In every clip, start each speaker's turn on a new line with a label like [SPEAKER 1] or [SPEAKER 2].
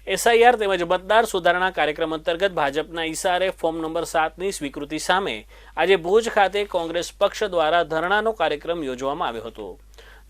[SPEAKER 1] SIR તેમજ મતદાર સુધારણા કાર્યક્રમ અંતર્ગત ભાજપના ઈશારે ફોર્મ નંબર 7ની સ્વીકૃતિ સામે આજે ભુજ ખાતે કોંગ્રેસ પક્ષ દ્વારા ધરણાનો કાર્યક્રમ યોજવામાં આવ્યો હતો।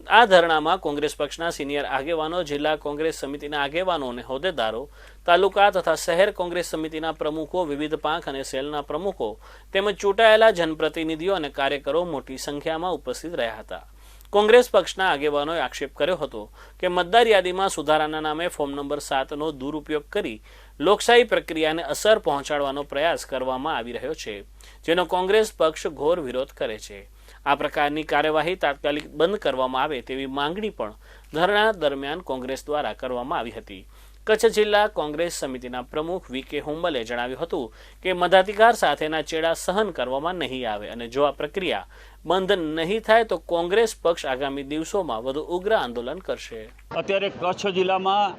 [SPEAKER 1] આ ધરણામાં કોંગ્રેસ પક્ષના સિનિયર આગેવાનો, જિલ્લા કોંગ્રેસ સમિતિના આગેવાનો અને હોદ્દેદારો, તાલુકા તથા શહેર કોંગ્રેસ સમિતિના પ્રમુખો, વિવિધ પાંખ અને સેલના પ્રમુખો તેમજ ચૂંટાયેલા જનપ્રતિનિધિઓ અને કાર્યકરો મોટી સંખ્યામાં ઉપસ્થિત રહ્યા હતા। કોંગ્રેસ પક્ષના આગેવાનોએ આક્ષેપ કર્યો હતો કે મતદાર યાદીમાં સુધારાના નામે ફોર્મ નંબર 7નો દુરુપયોગ કરી લોકશાહી પ્રક્રિયાને અસર પહોંચાડવાનો પ્રયાસ કરવામાં આવી રહ્યો છે, જેનો કોંગ્રેસ પક્ષ ઘોર વિરોધ કરે છે। આ પ્રકારની કાર્યવાહી તાત્કાલિક બંધ કરવામાં આવે તેવી માંગણી પણ ધરણા દરમિયાન કોંગ્રેસ દ્વારા કરવામાં આવી હતી। કચ્છ જિલ્લા કોંગ્રેસ સમિતિના પ્રમુખ વી.કે. હુંબલે જણાવ્યું હતું કે મતાધિકાર સાથેના ચેડા સહન કરવામાં નહીં આવે અને જો આ પ્રક્રિયા બંધ નહીં થાય તો કોંગ્રેસ પક્ષ આગામી દિવસોમાં વધુ ઉગ્ર આંદોલન કરશે।
[SPEAKER 2] અત્યારે કચ્છ જિલ્લામાં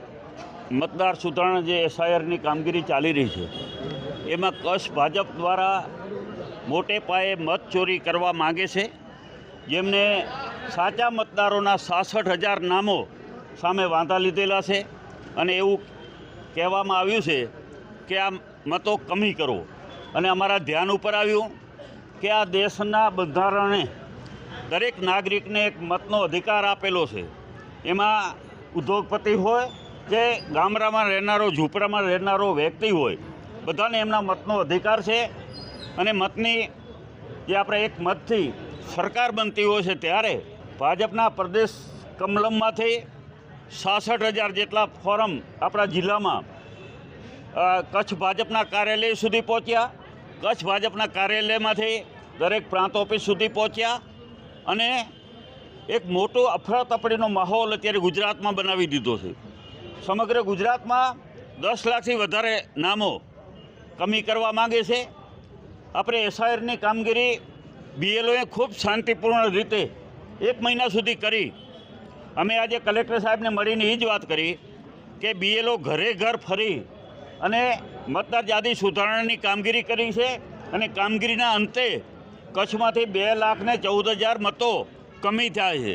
[SPEAKER 2] મતદાર સુધારણા જે એસઆઈઆરની કામગીરી ચાલી રહી છે, એમાં કચ્છ ભાજપ દ્વારા મોટે પાયે મત ચોરી કરવા માંગે છે, જેમને સાચા મતદારોના 66,000 નામો સામે વાંધા લીધેલા છે અને એવું કહેવામાં આવ્યું છે કે આ મતો કમી કરો અને અમારા ધ્યાન ઉપર આવ્યું કે આ દેશના બંધારણે દરેક નાગરિકને એક મતનો અધિકાર આપેલો છે। એમાં ઉદ્યોગપતિ હોય કે ગામડામાં રહેનારો, ઝૂંપડામાં રહેનારો વ્યક્તિ હોય, બધાને એમના મતનો અધિકાર છે અને મતની જે આપણે એક મતથી સરકાર બનતી હોય છે, ત્યારે ભાજપના પ્રદેશ કમલમમાંથી 66,000 જેટલા ફોરમ આપણા જિલ્લામાં કચ્છ ભાજપના કાર્યાલય સુધી પહોંચ્યા। કચ્છ ભાજપના કાર્યાલયમાંથી દરેક પ્રાંત ઓફિસ સુધી પહોંચ્યા અને એક મોટો અફરાતફરીનો માહોલ અત્યારે ગુજરાતમાં બનાવી દીધો છે। સમગ્ર ગુજરાતમાં 10 લાખથી વધારે નામો કમી કરવા માંગે છે। આપણે એસઆઈઆરની કામગીરી બીએલઓએ ખૂબ શાંતિપૂર્ણ રીતે 1 મહિના સુધી કરી। અમે આજે કલેક્ટર સાહેબને મળીને એ જ વાત કરી કે બીએલઓ ઘરે ઘર ફરી અને મતદાર યાદી સુધારણાની કામગીરી કરી છે અને કામગીરીના અંતે કચ્છમાંથી 2,14,000 મતો કમી થયા છે।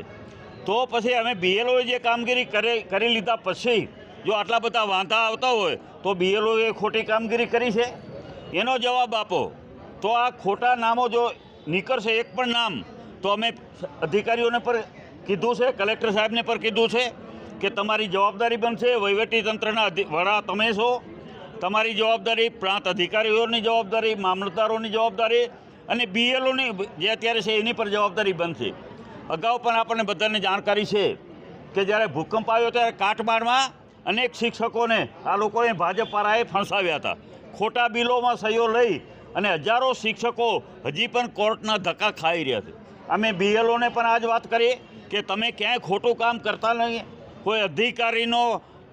[SPEAKER 2] તો પછી અમે બીએલઓએ જે કામગીરી કરી લીધા પછી જો આટલા બધા વાંધા આવતા હોય તો બીએલઓએ ખોટી કામગીરી કરી છે, એનો જવાબ આપો। તો આ ખોટા નામો જો નીકળશે એક પણ નામ, તો અમે અધિકારીઓને પર કીધું છે, કલેક્ટર સાહેબને પર કીધું છે કે તમારી જવાબદારી બનશે। વહીવટીતંત્રના વડા તમે છો, તમારી જવાબદારી, પ્રાંત અધિકારીઓની જવાબદારી, મામલતદારોની જવાબદારી અને બીએલઓની જે અત્યારે છે એની પર જવાબદારી બનશે। અગાઉ પણ આપણને બધાને જાણકારી છે કે જ્યારે ભૂકંપ આવ્યો ત્યારે કાટમાળમાં અનેક શિક્ષકોને આ લોકોએ ભાજપવાળાએ ફણસાવ્યા હતા। ખોટા બિલોમાં સહીઓ લઈ અને હજારો શિક્ષકો હજી પણ કોર્ટના ધક્કા ખાઈ રહ્યા છે। અમે બીએલઓને પણ આ જ વાત કરી કે તમે ક્યાંય ખોટું કામ કરતા નહીં। કોઈ અધિકારીનો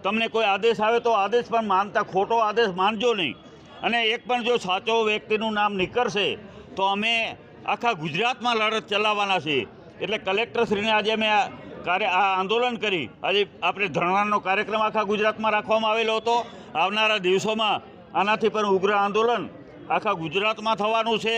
[SPEAKER 2] તમને કોઈ આદેશ આવે તો આદેશ પણ માનતા, ખોટો આદેશ માનજો નહીં। અને એક પણ જો સાચો વ્યક્તિનું નામ નીકળશે તો અમે આખા ગુજરાતમાં લડત ચલાવવાના છીએ। એટલે કલેક્ટરશ્રીને આજે અમે આ આંદોલન કરી, આજે આપણે ધરણાનો કાર્યક્રમ આખા ગુજરાતમાં રાખવામાં આવેલો હતો। આવનારા દિવસોમાં આનાથી પણ ઉગ્ર આંદોલન આખા ગુજરાતમાં થવાનું છે।